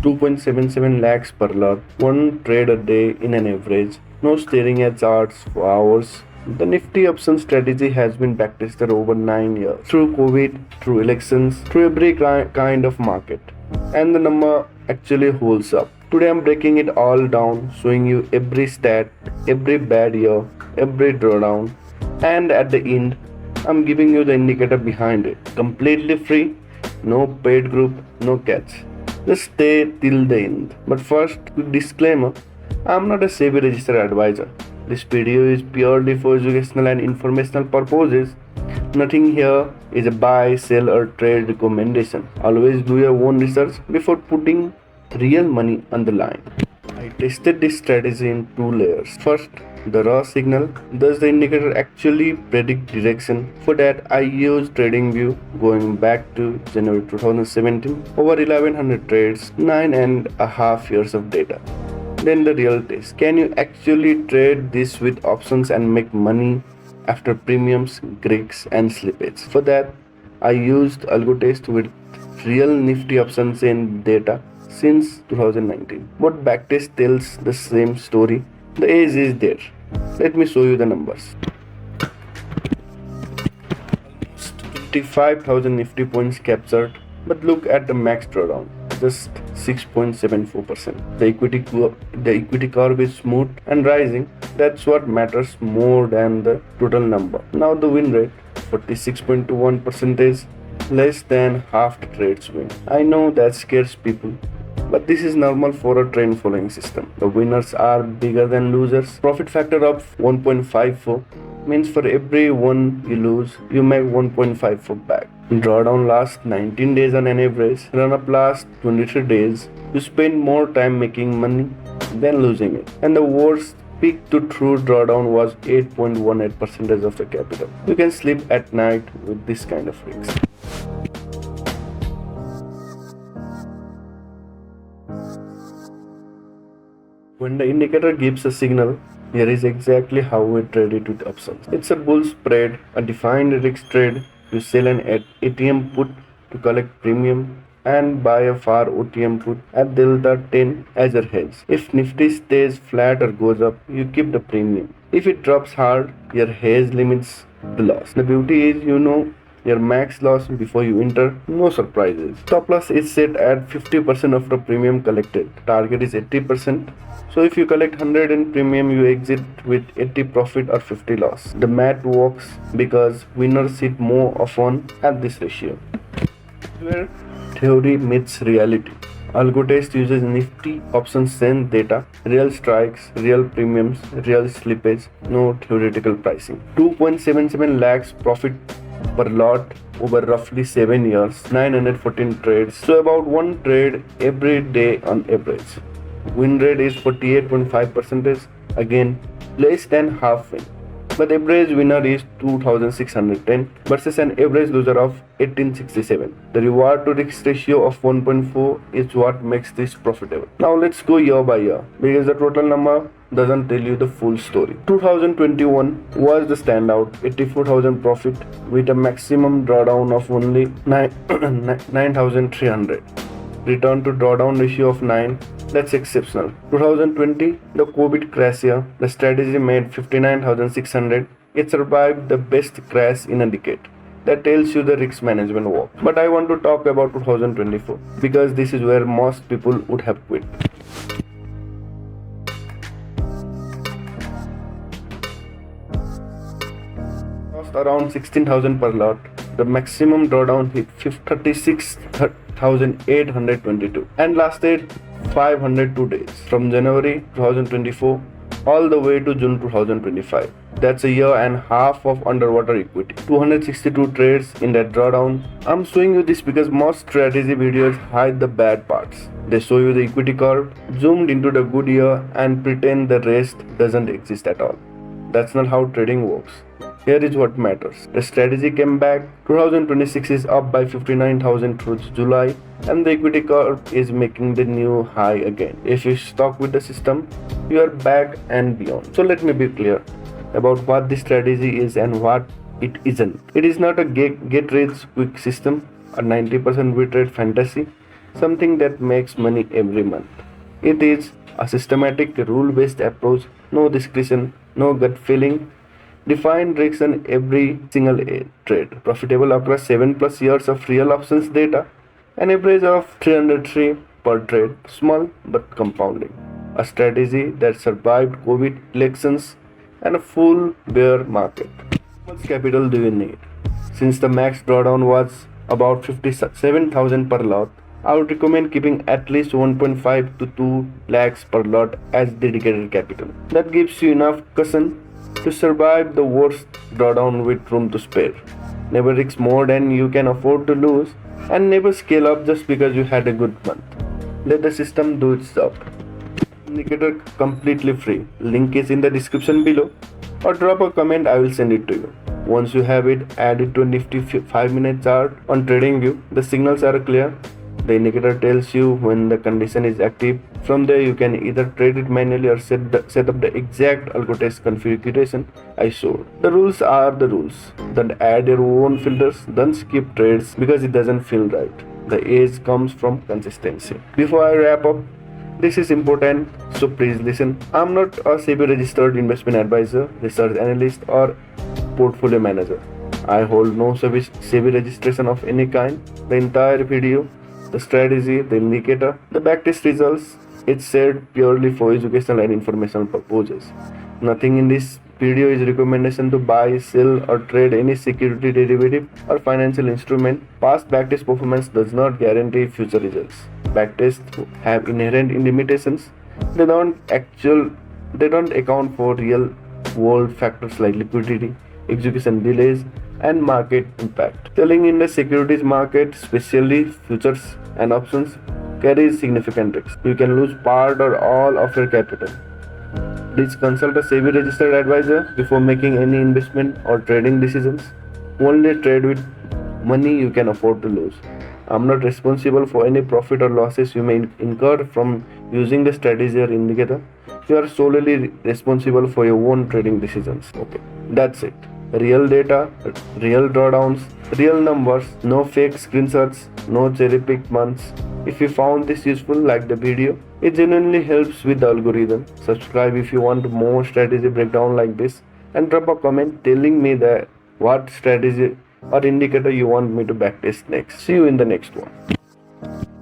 2.77 lakhs per lot, one trade a day in an average, no staring at charts for hours. The Nifty option strategy has been backtested over 9 years through COVID, through elections, through every kind of market, and the number actually holds up. Today I'm breaking it all down, showing you every stat, every bad year, every drawdown, and at the end, I'm giving you the indicator behind it. Completely free, no paid group, no catch. Just stay till the end. But first, quick disclaimer, I'm not a SEBI registered advisor. This video is purely for educational and informational purposes. Nothing here is a buy, sell or trade recommendation. Always do your own research before putting real money on the line. I tested this strategy in 2 layers. First, the raw signal. Does the indicator actually predict direction? For that, I used TradingView going back to January 2017. Over 1100 trades, 9.5 years of data. Then the real test. Can you actually trade this with options and make money after premiums, Greeks and slippage? For that, I used Algotest with real Nifty options and data since 2019. But backtest tells the same story. The age is there. Let me show you the numbers. Almost 25,000 Nifty points captured, but look at the max drawdown, just 6.74%. The equity curve is smooth and rising. That's what matters more than the total number. Now the win rate, 46.21%, less than half the trades win. I know that scares people, but this is normal for a trend following system. The winners are bigger than losers. Profit factor of 1.54 means for every one you lose, you make 1.54 back. Drawdown lasts 19 days on an average. Run up lasts 23 days. You spend more time making money than losing it. And the worst peak to true drawdown was 8.18% of the capital. You can sleep at night with this kind of risk. When the indicator gives a signal, here is exactly how we trade it with options. It's a bull spread, a defined risk trade. You sell an ATM put to collect premium and buy a far-OTM put at delta 10 as your hedge. If Nifty stays flat or goes up, you keep the premium. If it drops hard, your hedge limits the loss. The beauty is you know your max loss before you enter, no surprises. Stop loss is set at 50% of the premium collected. Target is 80%. So if you collect 100 in premium, you exit with 80 profit or 50 loss. The math works because winners sit more often at this ratio. Where theory meets reality. Algotest uses Nifty options send data, real strikes, real premiums, real slippage, no theoretical pricing. 2.77 lakhs profit per lot over roughly 7 years, 914 trades, so about one trade every day on average. Win rate is 48.5%, again less than half win. But the average winner is 2610 versus an average loser of 1867. The reward to risk ratio of 1.4 is what makes this profitable. Now let's go year by year because the total number doesn't tell you the full story. 2021 was the standout, 84,000 profit with a maximum drawdown of only 9,300. Return to drawdown ratio of 9. That's exceptional. 2020, the COVID crash year, the strategy made 59,600. It survived the best crash in a decade. That tells you the risk management work. But I want to talk about 2024 because this is where most people would have quit. Cost around 16,000 per lot. The maximum drawdown hit 36,822 and lasted 502 days from January 2024 all the way to June 2025. That's a year and a half of underwater equity. 262 trades in that drawdown. I'm showing you this because most strategy videos hide the bad parts. They show you the equity curve zoomed into the good year and pretend the rest doesn't exist at all. That's not how trading works. Here is what matters. The strategy came back. 2026 is up by 59,000 through July and the equity curve is making the new high again. If you stuck with the system, you are back and beyond. So let me be clear about what this strategy is and what it isn't. It is not a get rich quick system, a 90% win rate fantasy. something that makes money every month. It is a systematic, rule-based approach, no discretion, no gut feeling, defined risks in every single trade, profitable across 7 plus years of real options data, an average of 303 per trade, small but compounding. A strategy that survived COVID elections and a full bear market. How much capital do you need? Since the max drawdown was about 57,000 per lot, I would recommend keeping at least 1.5 to 2 lakhs per lot as dedicated capital. That gives you enough cushion to survive the worst drawdown with room to spare. Never risk more than you can afford to lose, and never scale up just because you had a good month. Let the system do its job. Indicator completely free. Link is in the description below, or drop a comment, I will send it to you. Once you have it, add it to a Nifty 5-minute chart on TradingView. The signals are clear. The indicator tells you when the condition is active. From there, you can either trade it manually or set up the exact Algotest configuration I showed. The rules are the rules. Don't add your own filters. Don't skip trades because it doesn't feel right. The edge comes from consistency. Before I wrap up, this is important, so please listen. I'm not a SEBI registered investment advisor, research analyst, or portfolio manager. I hold no SEBI registration of any kind. The entire video, the strategy, the indicator, the backtest results, it's shared purely for educational and informational purposes. Nothing in this video is recommendation to buy, sell, or trade any security derivative or financial instrument. Past backtest performance does not guarantee future results. Backtests have inherent limitations. They don't account for real world factors like liquidity, execution delays, and market impact. Selling in the securities market, especially futures and options, carries significant risks. You can lose part or all of your capital. Please consult a SEBI registered advisor before making any investment or trading decisions. Only trade with money you can afford to lose. I'm not responsible for any profit or losses you may incur from using the strategy or indicator. You are solely responsible for your own trading decisions. Okay, that's it. Real data, real drawdowns, real numbers, no fake screenshots, no cherry picked months. If you found this useful, like the video. It genuinely helps with the algorithm. Subscribe if you want more strategy breakdown like this, and drop a comment telling me that what strategy or indicator you want me to backtest next. See you in the next one.